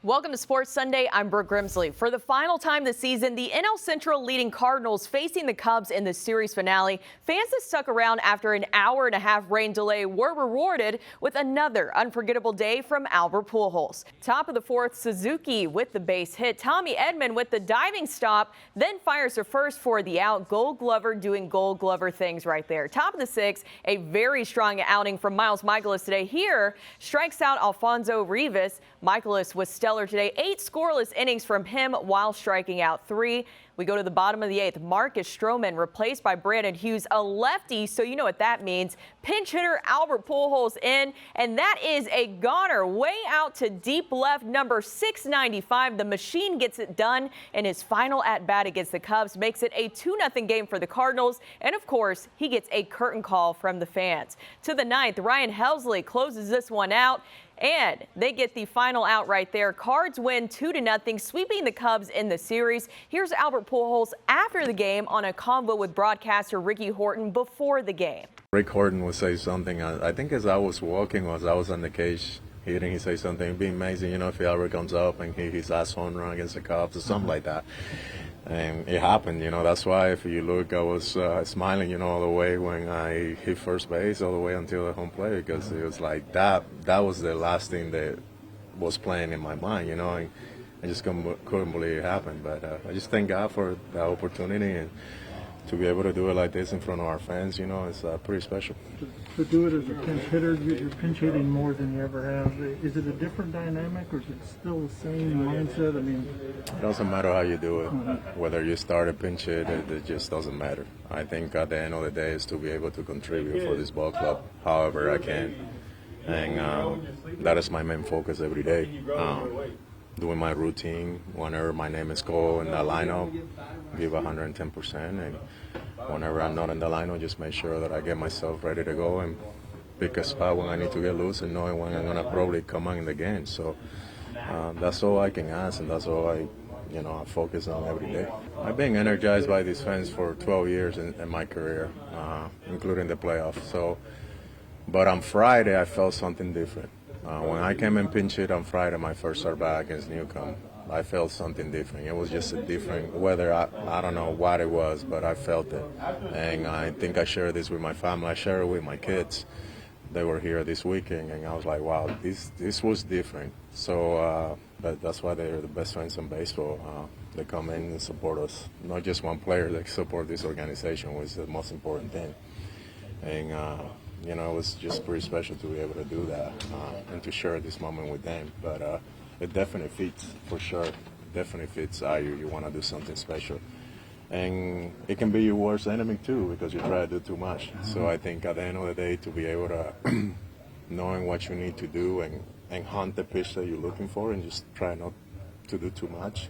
Welcome to Sports Sunday. I'm Brooke Grimsley. For the final time this season, the NL Central leading Cardinals facing the Cubs in the series finale. Fans that stuck around after an hour-and-a-half rain delay were rewarded with another unforgettable day from Albert Pujols. Top of the fourth, Suzuki with the base hit. Tommy Edman with the diving stop, then fires to first for the out. Gold Glover doing Gold Glover things right there. Top of the sixth, a very strong outing from Miles Mikolas today. Here, strikes out Alfonso Rivas. Mikolas was stellar today. 8 scoreless innings from him while striking out 3. We go to the bottom of the 8th. Marcus Stroman replaced by Brandon Hughes, a lefty, so you know what that means. Pinch hitter Albert Pujols in, and that is a goner way out to deep left, number 695. The machine gets it done in his final at-bat against the Cubs, makes it a 2-0 game for the Cardinals, and of course, he gets a curtain call from the fans. To the 9th, Ryan Helsley closes this one out, and they get the final out right there. Cards win 2-0, sweeping the Cubs in the series. Here's Albert Pujols after the game on a convo with broadcaster Ricky Horton before the game. Rick Horton would say something. I think as I was walking, as I was on the cage hitting, he say something. It'd be amazing, if Albert comes up and he his last home run against the Cubs or something like that. And it happened, That's why if you look, I was smiling, all the way when I hit first base, all the way until the home plate, because it was like that was the last thing that was playing in my mind, and I just couldn't believe it happened. But I just thank God for the opportunity, and to be able to do it like this in front of our fans, it's pretty special. To do it as a pinch hitter, you're pinch hitting more than you ever have. Is it a different dynamic, or is it still the same mindset? It doesn't matter how you do it. Whether you start a pinch hit, it just doesn't matter. I think at the end of the day is to be able to contribute for this ball club however I can. And that is my main focus every day. Doing my routine whenever my name is called in the lineup, give 110%, and whenever I'm not in the lineup, just make sure that I get myself ready to go and pick a spot when I need to get loose and knowing when I'm gonna probably come on in the game. So that's all I can ask, and that's all I focus on every day. I've been energized by these fans for 12 years in my career, including the playoffs. But on Friday, I felt something different. When I came and pinch hit on Friday, my first start back against Newcomb, I felt something different. It was just a different weather. I don't know what it was, but I felt it. And I think I shared this with my family. I shared it with my kids. They were here this weekend, and I was like, wow, this was different. So but that's why they're the best fans in baseball. They come in and support us. Not just one player, they support this organization, which is the most important thing. And it was just pretty special to be able to do that and to share this moment with them. But it definitely fits, for sure. It definitely fits how you want to do something special. And it can be your worst enemy, too, because you try to do too much. So I think at the end of the day, to be able to, knowing what you need to do and hunt the pitch that you're looking for and just try not to do too much.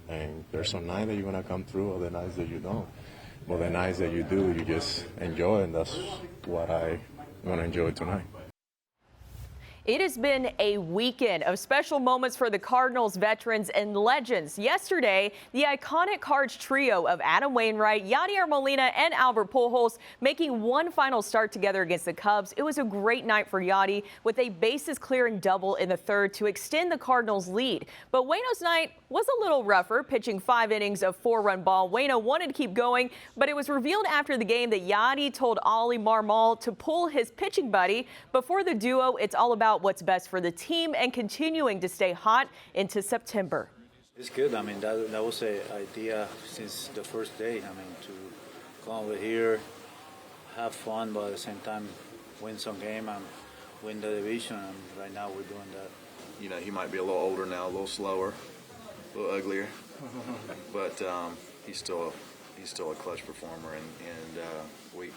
And there's some nights that you're going to come through, other nights that you don't. But the nights that you do, you just enjoy, and that's what I'm going to enjoy tonight. It has been a weekend of special moments for the Cardinals veterans and legends. Yesterday, the iconic Cards trio of Adam Wainwright, Yadier Molina, and Albert Pujols making one final start together against the Cubs. It was a great night for Yadi with a bases clearing double in the third to extend the Cardinals' lead. But Waino's night was a little rougher, pitching 5 innings of 4-run ball. Waino wanted to keep going, but it was revealed after the game that Yadi told Oli Marmol to pull his pitching buddy. Before the duo, it's all about what's best for the team and continuing to stay hot into September. It's good. That was an idea since the first day. To come over here, have fun, but at the same time win some game and win the division. And right now we're doing that. He might be a little older now, a little slower, a little uglier, but he's still a clutch performer, and we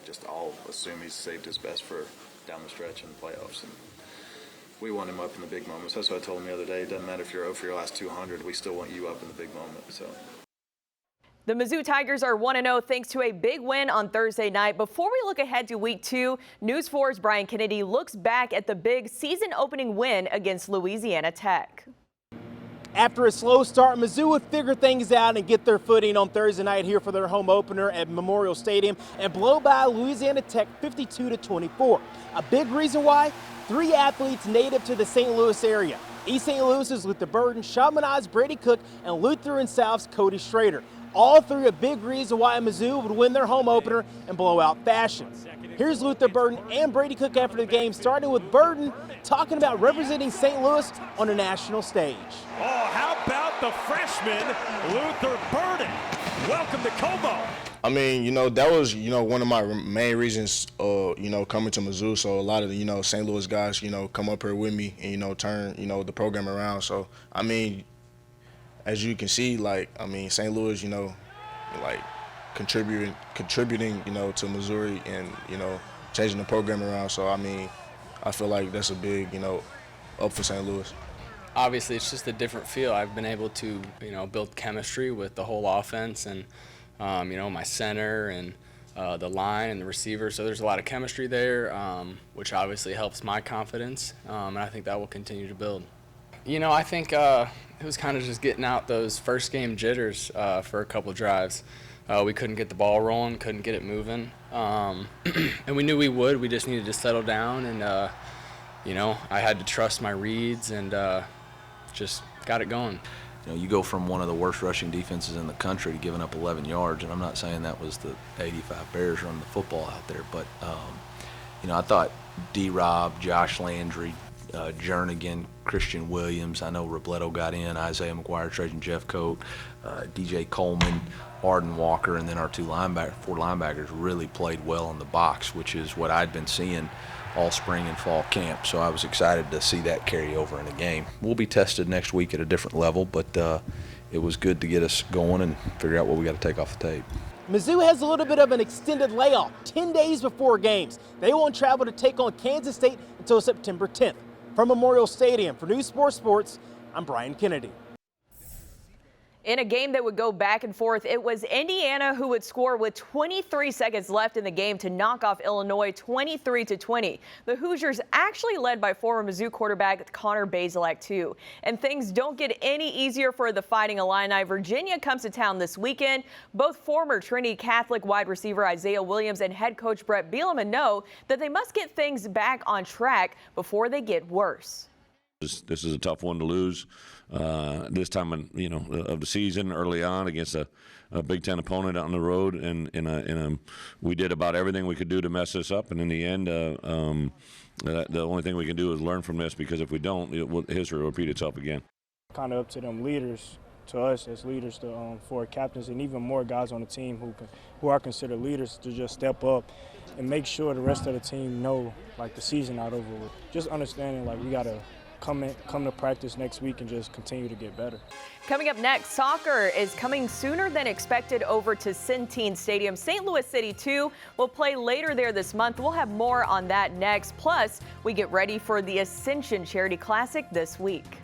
just all assume he's saved his best for down the stretch in the playoffs. And we want him up in the big moments. That's what I told him the other day. It doesn't matter if you're 0 for your last 200. We still want you up in the big moment. So. The Mizzou Tigers are 1-0 thanks to a big win on Thursday night. Before we look ahead to Week 2, News 4's Brian Kennedy looks back at the big season-opening win against Louisiana Tech. After a slow start, Mizzou would figure things out and get their footing on Thursday night here for their home opener at Memorial Stadium and blow by Louisiana Tech 52-24. A big reason why? 3 athletes native to the St. Louis area. East St. Louis's Luther Burden, Chaminade's Brady Cook, and Lutheran South's Cody Schrader. All 3 a big reason why Mizzou would win their home opener in blowout fashion. Here's Luther Burden and Brady Cook after the game, starting with Burden talking about representing St. Louis on a national stage. Oh, how about the freshman, Luther Burden? Welcome to Como. I mean, you know, that was, you know, one of my main reasons, you know, coming to Mizzou. So a lot of the, you know, St. Louis guys, you know, come up here with me and, you know, turn, you know, the program around. So, I mean, as you can see, like, I mean, St. Louis, you know, like contributing, you know, to Missouri and, you know, changing the program around. So, I mean, I feel like that's a big, you know, up for St. Louis. Obviously, it's just a different feel. I've been able to, you know, build chemistry with the whole offense and, you know, my center and the line and the receiver. So there's a lot of chemistry there, which obviously helps my confidence, and I think that will continue to build. You know, I think it was kind of just getting out those first game jitters for a couple of drives. We couldn't get the ball rolling, couldn't get it moving, and we knew we would. We just needed to settle down, and you know, I had to trust my reads and just got it going. You know, you go from one of the worst rushing defenses in the country to giving up 11 yards, and I'm not saying that was the 85 Bears running the football out there, but you know, I thought D-Rob, Josh Landry, Jernigan, Christian Williams, I know Robledo got in, Isaiah McGuire, Trajan Jeffcoat, DJ Coleman, Arden Walker, and then our 4 linebackers really played well in the box, which is what I'd been seeing all spring and fall camp. So I was excited to see that carry over in the game. We'll be tested next week at a different level, but it was good to get us going and figure out what we got to take off the tape. Mizzou has a little bit of an extended layoff, 10 days before games. They won't travel to take on Kansas State until September 10th. From Memorial Stadium, for News Sports, I'm Brian Kennedy. In a game that would go back and forth, it was Indiana who would score with 23 seconds left in the game to knock off Illinois 23-20. The Hoosiers actually led by former Mizzou quarterback Connor Bazelak too. And things don't get any easier for the Fighting Illini. Virginia comes to town this weekend. Both former Trinity Catholic wide receiver Isaiah Williams and head coach Brett Bielema know that they must get things back on track before they get worse. This is a tough one to lose this time of the season, early on against a Big Ten opponent out on the road, and we did about everything we could do to mess this up, and in the end, the only thing we can do is learn from this, because if we don't, history will repeat itself again. Kind of up to them leaders, to us as leaders, for captains, and even more guys on the team who are considered leaders, to just step up and make sure the rest of the team know, like, the season not over with. Just understanding, like, we got to come to practice next week and just continue to get better. Coming up next, soccer is coming sooner than expected over to Centene Stadium. St. Louis City 2 will play later there this month. We'll have more on that next. Plus, we get ready for the Ascension Charity Classic this week.